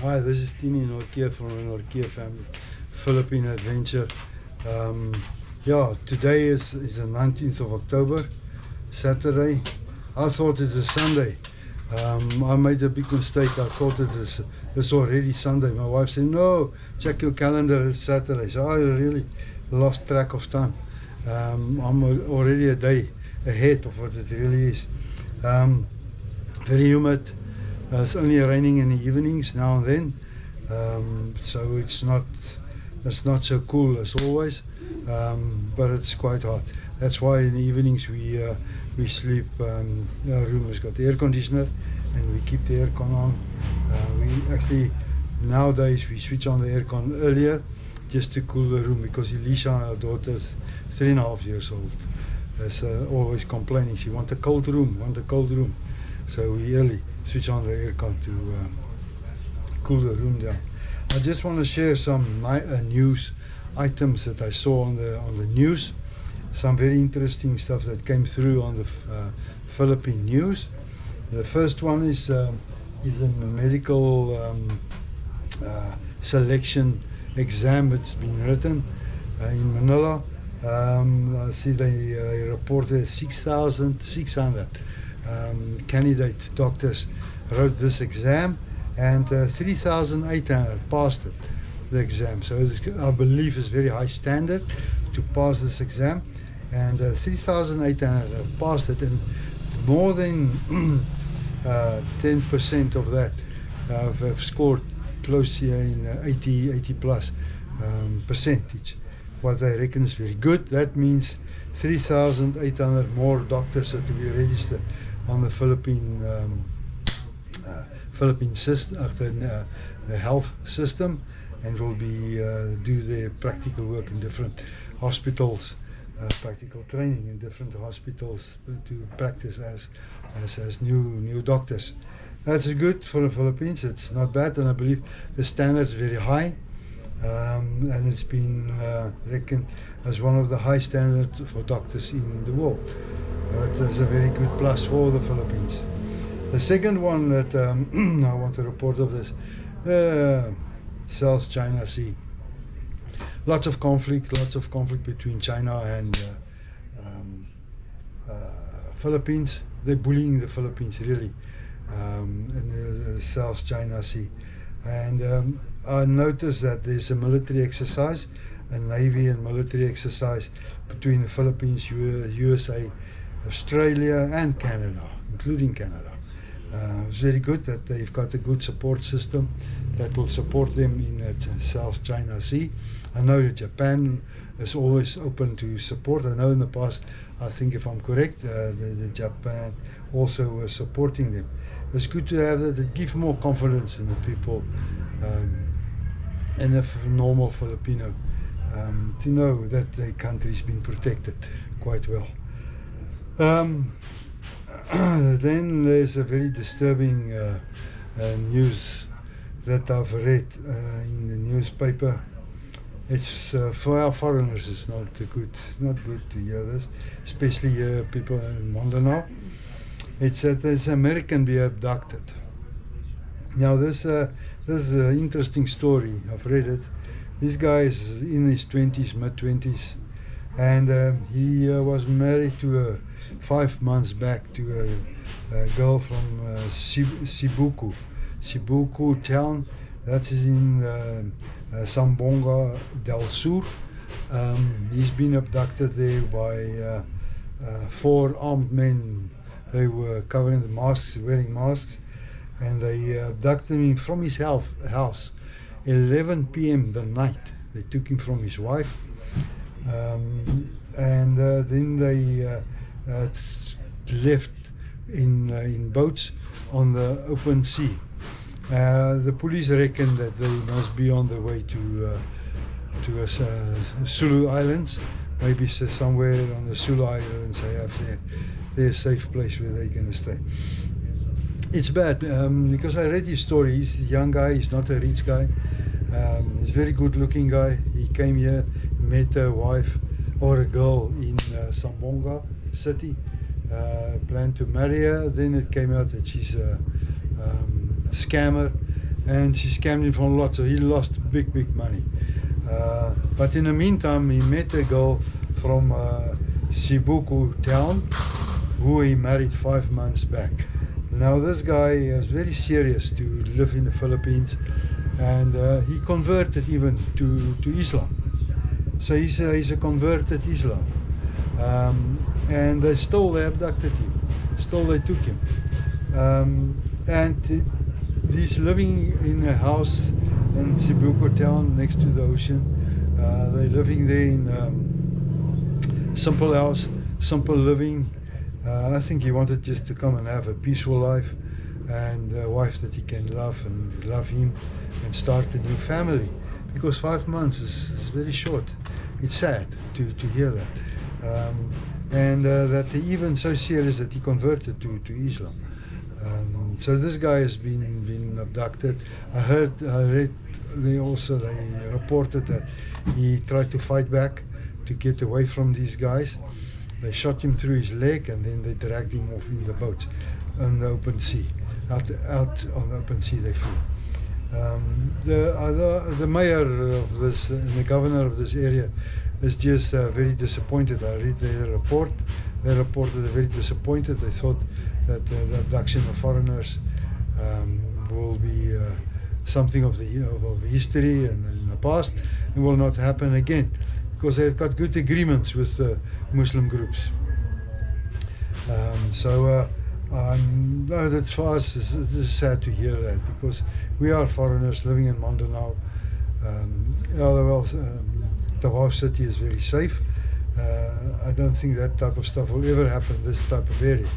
Hi, this is Tini Norkia from the Norkia family, Filipino Adventure. Yeah, today is the 19th of October, Saturday. I thought it was Sunday. I made a big mistake. I thought it's already Sunday. My wife said, no, check your calendar, it's Saturday. So I really lost track of time. I'm already a day ahead of what it really is. Very humid. It's only raining in the evenings now and then, so it's not so cool as always, but it's quite hot. That's why in the evenings we sleep. Our room has got air conditioner, and we keep the aircon on. We actually nowadays we switch on the aircon earlier just to cool the room, because Elisha, our daughter, is 3.5 years old, is always complaining she wants a cold room, so we early switch on the aircon to cool the room down. I just want to share some news items that I saw on the news. Some very interesting stuff that came through on the Philippine news. The first one is a medical selection exam that's been written in Manila. I see they reported 6,600 candidate doctors wrote this exam, and 3,800 passed it, the exam. So I believe it's very high standard to pass this exam, and 3,800 have passed it, and more than 10% of that have scored close here in 80 plus percentage. What I reckon is very good. That means 3,800 more doctors are to be registered on the Philippine system, the health system, and will be do their practical work in different hospitals, practical training in different hospitals to practice as new doctors. That's good for the Philippines. It's not bad, and I believe the standard is very high. And it's been reckoned as one of the high standards for doctors in the world. That's a very good plus for the Philippines. The second one that I want to report of this, South China Sea. Lots of conflict between China and Philippines. They're bullying the Philippines really in the South China Sea. And I noticed that there's a military exercise, a Navy and military exercise between the Philippines, USA, Australia and Canada, including Canada. It's very good that they've got a good support system that will support them in the South China Sea. I know that Japan is always open to support. I know in the past, I think if I'm correct, the Japan also was supporting them. It's good to have that. It gives more confidence in the people and the normal Filipino to know that their country's been protected quite well. Then there's a very disturbing news that I've read in the newspaper. It's for our foreigners. It's not good to hear this, especially people in Mindanao. It said this American be abducted. Now this is an interesting story. I've read it. This guy is in his 20s, mid-20s, and he was married to 5 months back to a girl from Cebuco town. That's in Zamboanga del Sur. He's been abducted there by 4 armed men. They were covering the masks, wearing masks, and they abducted him from his house 11 p.m. the night. They took him from his wife, and then they left in boats on the open sea. The police reckon that they must be on the way to Sulu Islands, maybe somewhere on the Sulu Islands. They have their safe place where they're going to stay. It's bad because I read his story. He's a young guy. He's not a rich guy. He's a very good-looking guy. He came here, met a wife or a girl in Zamboanga city, planned to marry her. Then it came out that she's a scammer, and she scammed him for a lot, so he lost big money. But in the meantime, he met a girl from Sibuku town who he married 5 months back. Now this guy was very serious to live in the Philippines, and he converted even to Islam. So he's a converted Islam, and they abducted him, they took him, and he's living in a house in Sibuku town next to the ocean. They're living there in simple house, simple living. I think he wanted just to come and have a peaceful life, and a wife that he can love and love him, and start a new family. Because 5 months is very short. It's sad to hear that, and that he even so serious that he converted to Islam. So this guy has been abducted. I read they reported that he tried to fight back to get away from these guys. They shot him through his leg, and then they dragged him off in the boats on the open sea. Out on the open sea they flew. The mayor of this, the governor of this area, is just very disappointed. I read their report. They reported they're very disappointed. They thought that the abduction of foreigners will be something of history and in the past, and will not happen again, because they've got good agreements with Muslim groups. That for us is sad to hear that, because we are foreigners living in Mindanao. Davao City is very safe. I don't think that type of stuff will ever happen in this type of area.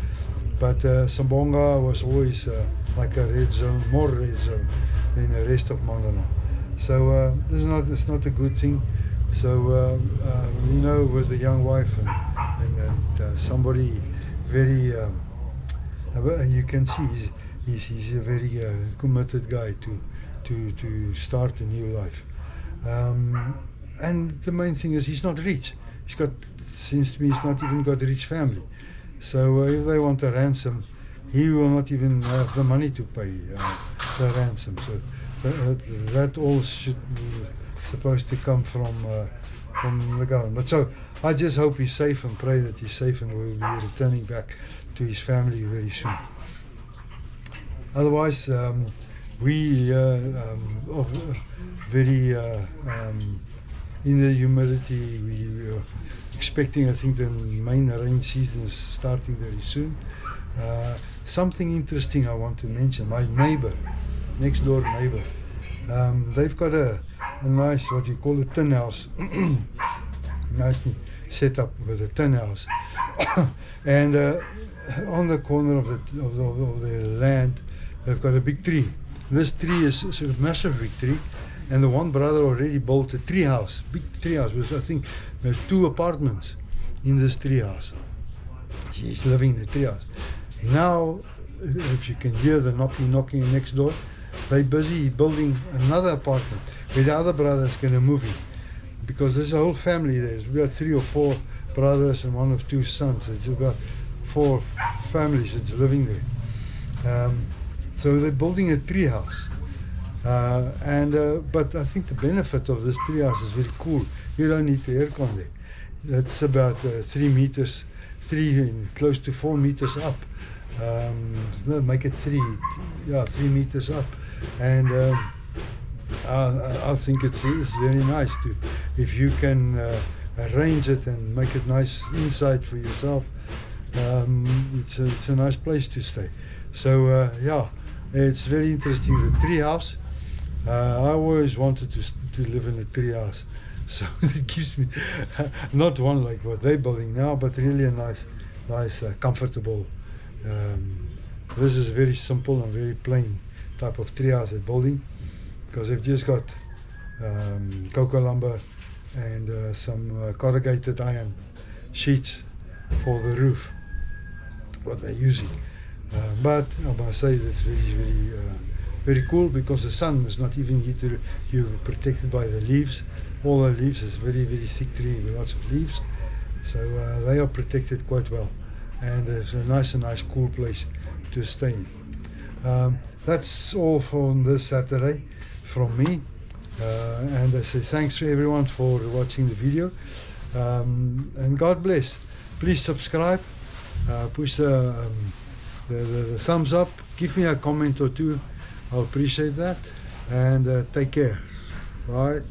But Sambonga was always like a red zone, more red zone than the rest of Mindanao. So it's not a good thing. So with a young wife and somebody very, you can see he's a very committed guy to start a new life. And the main thing is he's not rich. Seems to me he's not even got a rich family. So if they want a ransom, he will not even have the money to pay the ransom. So that all should be supposed to come from the government. So I just hope he's safe and pray that he's safe and will be returning back to his family very soon. Otherwise, we are very in the humidity. We are expecting, I think, the main rain season is starting very soon. Something interesting I want to mention, my neighbor, next door neighbor, they've got a nice, what you call a tin house, nicely set up with a tin house. And on the corner of their land, they've got a big tree. This tree is a massive big tree, and the one brother already built a tree house, big tree house with, I think, 2 apartments in this tree house. He's living in the tree house. Now, if you can hear the knocking next door, they're busy building another apartment where the other brother is going to move in, because there's a whole family there. We've got 3 or 4 brothers and 1 or 2 sons. It's about 4 families that's living there. So they're building a tree house. But I think the benefit of this tree house is very cool. You don't need the aircon there. That's about 3 meters, close to 4 meters up. Make it 3 meters up. And I think it's very nice if you can arrange it and make it nice inside for yourself. It's a nice place to stay. So it's very interesting, the tree house. I always wanted to live in a tree house, so it gives me not one like what they're building now, but really a nice, comfortable. This is very simple and very plain type of tree house they're building, because they've just got cocoa lumber and some corrugated iron sheets for the roof, what they're using. But I must say that's very cool, because the sun is not even here. You're protected by the leaves. All the leaves is very thick tree with lots of leaves, so they are protected quite well, and it's a nice cool place to stay in. That's all for this Saturday from me. And I say thanks to everyone for watching the video, and God bless. Please subscribe, push the thumbs up, give me a comment or two. I'll appreciate that, and take care. Bye.